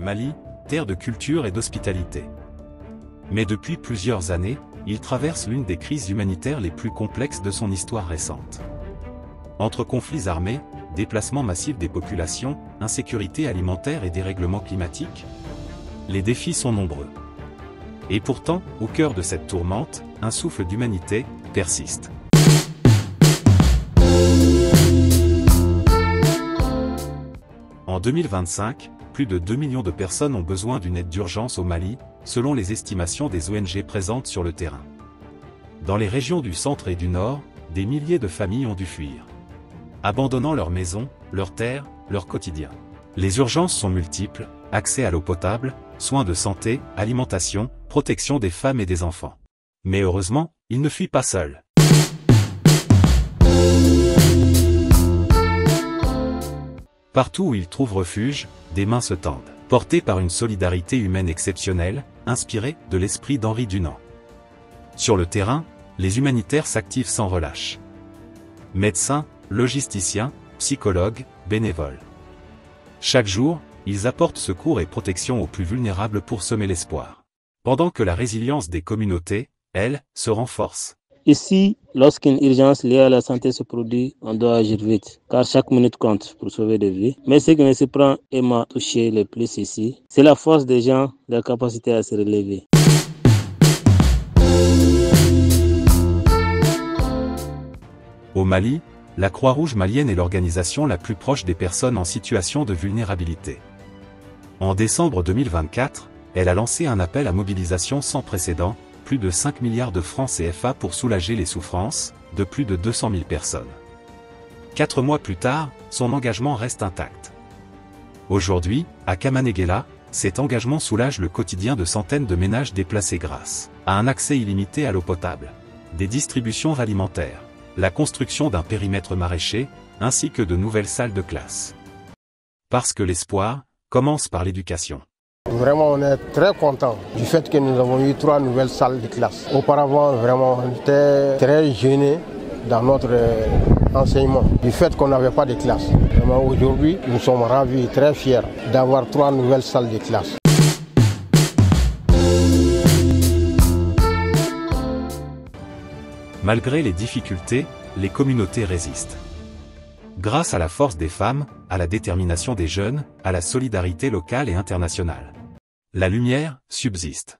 Mali, terre de culture et d'hospitalité. Mais depuis plusieurs années, il traverse l'une des crises humanitaires les plus complexes de son histoire récente. Entre conflits armés, déplacement massif des populations, insécurité alimentaire et dérèglement climatique, les défis sont nombreux. Et pourtant, au cœur de cette tourmente, un souffle d'humanité persiste. En 2025, plus de 2 millions de personnes ont besoin d'une aide d'urgence au Mali, selon les estimations des ONG présentes sur le terrain. Dans les régions du centre et du nord, des milliers de familles ont dû fuir, abandonnant leurs maisons, leurs terres, leur quotidien. Les urgences sont multiples: accès à l'eau potable, soins de santé, alimentation, protection des femmes et des enfants. Mais heureusement, ils ne fuient pas seuls. Partout où ils trouvent refuge, des mains se tendent, portées par une solidarité humaine exceptionnelle, inspirée de l'esprit d'Henri Dunant. Sur le terrain, les humanitaires s'activent sans relâche. Médecins, logisticiens, psychologues, bénévoles. Chaque jour, ils apportent secours et protection aux plus vulnérables pour semer l'espoir. Pendant que la résilience des communautés, elle, se renforce. Ici, lorsqu'une urgence liée à la santé se produit, on doit agir vite, car chaque minute compte pour sauver des vies. Mais ce qui me surprend et m'a touché le plus ici, c'est la force des gens, leur capacité à se relever. Au Mali, la Croix-Rouge malienne est l'organisation la plus proche des personnes en situation de vulnérabilité. En décembre 2024, elle a lancé un appel à mobilisation sans précédent, plus de 5 milliards de francs CFA pour soulager les souffrances de plus de 200 000 personnes. 4 mois plus tard, son engagement reste intact. Aujourd'hui, à Kamanegela, cet engagement soulage le quotidien de centaines de ménages déplacés grâce à un accès illimité à l'eau potable, des distributions alimentaires, la construction d'un périmètre maraîcher, ainsi que de nouvelles salles de classe. Parce que l'espoir commence par l'éducation. Vraiment, on est très content du fait que nous avons eu 3 nouvelles salles de classe. Auparavant, vraiment, on était très gênés dans notre enseignement, du fait qu'on n'avait pas de classe. Vraiment, aujourd'hui, nous sommes ravis et très fiers d'avoir 3 nouvelles salles de classe. Malgré les difficultés, les communautés résistent. Grâce à la force des femmes, à la détermination des jeunes, à la solidarité locale et internationale, la lumière subsiste.